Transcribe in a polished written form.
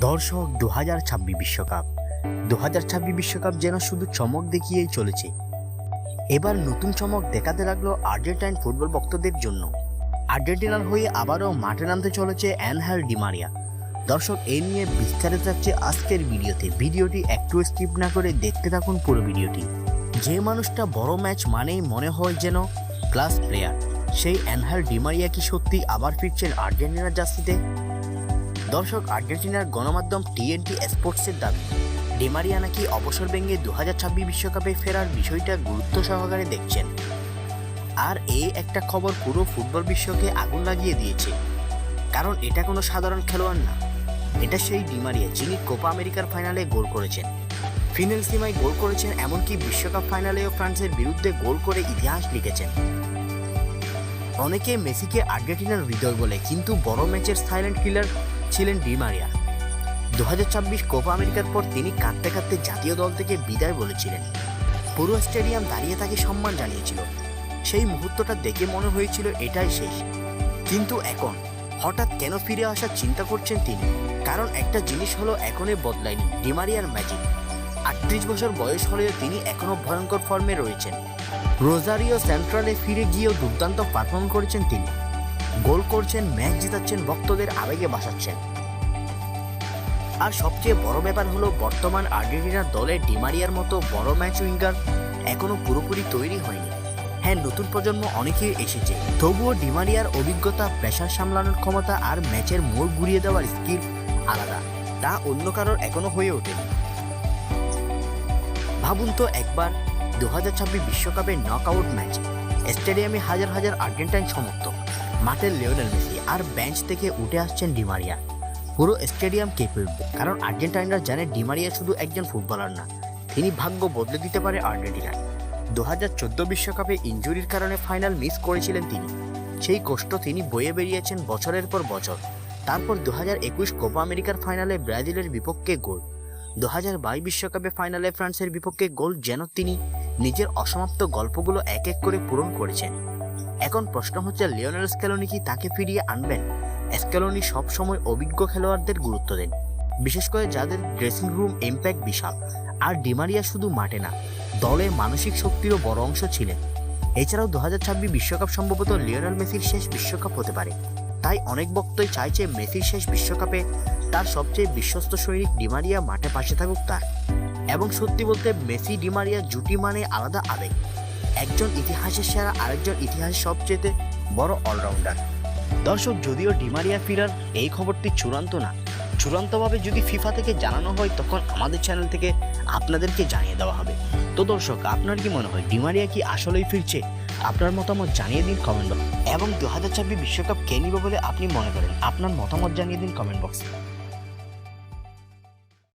দর্শক 2026 বিশ্বকাপ 2026 বিশ্বকাপ যেন শুধু চমক দেখিয়েই চলেছে। এবার নতুন চমক দেখাতে লাগলো আর্জেন্টাইন ফুটবল ভক্তদের জন্য। আর্জেন্টিনার হয়ে আবারও মাঠে নামতে চলেছে অ্যানহেল ডি মারিয়া। দর্শক, এই নিয়ে বিস্তারিত থাকছে আজকের ভিডিওটি একটু স্কিপ না করে দেখতে থাকুন পুরো ভিডিওটি। যে মানুষটা বড় ম্যাচ মানেই মনে হয় যেন ক্লাস প্লেয়ার, সেই অ্যানহেল ডি মারিয়া কি সত্যি আবার ফিরছেন আর্জেন্টিনার জার্সিতে? দর্শক, আর্জেন্টিনার গণমাধ্যম টিএনটি স্পোর্টসের দাবি ডি মারিয়া নাকি অবসর ভেঙে 2026 বিশ্বকাপে ফেরার বিষয়টা গুরুত্ব সহকারে দেখছেন। আর এই একটা খবর পুরো ফুটবল বিশ্বকে আগুন লাগিয়ে দিয়েছে, কারণ এটা কোনো সাধারণ খেলোয়াড় না, এটা সেই ডি মারিয়া যিনি কোপা আমেরিকার ফাইনালে গোল করেছেন, ফিনাল সীমায় গোল করেছেন, এমনকি বিশ্বকাপ ফাইনালেও ফ্রান্সের বিরুদ্ধে গোল করে ইতিহাস লিখেছেন। অনেকে মেসিকে আর্জেন্টিনার হৃদয় বলে, কিন্তু বড় ম্যাচের সাইলেন্ট কিলার ছিলেন ডি মারিয়া। 2026 কোপা আমেরিকার পর তিনি কাঁদতে কাঁদতে জাতীয় দল থেকে বিদায় বলেছিলেন। পুরো স্টেডিয়াম দাঁড়িয়ে তাকে সম্মান জানিয়েছিল। সেই মুহূর্তটা দেখে মনে হয়েছিল এটাই শেষ। কিন্তু এখন হঠাৎ কেন ফিরে আসার চিন্তা করছেন তিনি? কারণ একটা জিনিস হলো এখনই বদলায়নি ডি মারিয়ার ম্যাজিক। 38 বছর বয়স হলেও তিনি এখনো ভয়ঙ্কর ফর্মে রয়েছেন। রোজারিও সেন্ট্রালে ফিরে গিয়েও দুর্দান্ত পারফর্ম করেছেন তিনি। গোল করছেন, ম্যাচ জিতাচ্ছেন, ভক্তদের আবেগে ভাসাচ্ছেন। আর সবচেয়ে বড় ব্যাপার হলো বর্তমান আর্জেন্টিনার দলে ডি মারিয়ার মতো বড় ম্যাচ উইঙ্গার এখনো পুরোপুরি তৈরি হয়নি। হ্যাঁ, নতুন প্রজন্ম অনেকেই এসেছে, তবুও ডি মারিয়ার অভিজ্ঞতা, প্রেসার সামলানোর ক্ষমতা আর ম্যাচের মোড় ঘুরিয়ে দেওয়ার স্কিল আলাদা, তা অন্য কারোর এখনো হয়ে ওঠেনি। ভাবুন তো একবার 2026 বিশ্বকাপের নকআউট ম্যাচ, স্টেডিয়ামে হাজার হাজার আর্জেন্টাইন সমর্থক, মাঠে লিওনেল মেসি, আর বেঞ্চ থেকে উঠে আসছেন ডি মারিয়া। পুরো স্টেডিয়াম কেঁপে উঠবে, কারণ আর্জেন্টাইনরা জানে ডি মারিয়া শুধু একজন ফুটবলার না, তিনি ভাগ্য বদলে দিতে পারে আর্জেন্টিনার। 2014 বিশ্বকাপে ইনজুরির কারণে ফাইনাল মিস করেছিলেন তিনি। সেই কষ্ট তিনি বয়ে বেরিয়েছেন বছরের পর বছর। তারপর 2021 কোপা আমেরিকার ফাইনালে ব্রাজিলের বিপক্ষে গোল, 2022 বিশ্বকাপে ফাইনালে ফ্রান্সের বিপক্ষে গোল, যেন তিনি নিজের অসমাপ্ত গল্পগুলো এক এক করে পূরণ করেছেন। এখন প্রশ্ন হচ্ছে, লিওনেল স্ক্যালোনি কি তাকে ফিরিয়ে আনবেন? স্ক্যালোনি সবসময় অভিজ্ঞ খেলোয়াড়দের গুরুত্ব দেন, বিশেষ করে যাদের ড্রেসিং রুম ইম্প্যাক্ট বিশাল। আর ডি মারিয়া শুধু মাঠে না, দলে মানসিক শক্তিরও বড় অংশ ছিলেন। এছাড়াও 2026 বিশ্বকাপ সম্ভবত লিওনেল মেসির শেষ বিশ্বকাপ হতে পারে। তাই অনেক ভক্তই চাইছে মেসির শেষ বিশ্বকাপে তার সবচেয়ে বিশ্বস্ত সৈনিক ডি মারিয়া মাঠে পাশে থাকুক তার। এবং সত্যি বলতে, মেসি ডি মারিয়া জুটি মানে আলাদা আবেগ। একজন ইতিহাসের সেরা, আরেকজন ইতিহাসের সবচেয়ে বড় অলরাউন্ডার। দর্শক, যদিও ডি মারিয়া ফিরার এই খবরটি চূড়ান্ত না, চূড়ান্তভাবে যদি ফিফা থেকে জানানো হয় তখন আমাদের চ্যানেল থেকে আপনাদেরকে জানিয়ে দেওয়া হবে। তো দর্শক, আপনার কি মনে হয় ডি মারিয়া কি আসলেই ফিরছে? আপনার মতামত জানিয়ে দিন কমেন্ট বক্সে। এবং 2026 বিশ্বকাপ কে নিবে বলে আপনি মনে করেন, আপনার মতামত জানিয়ে দিন কমেন্ট বক্সে।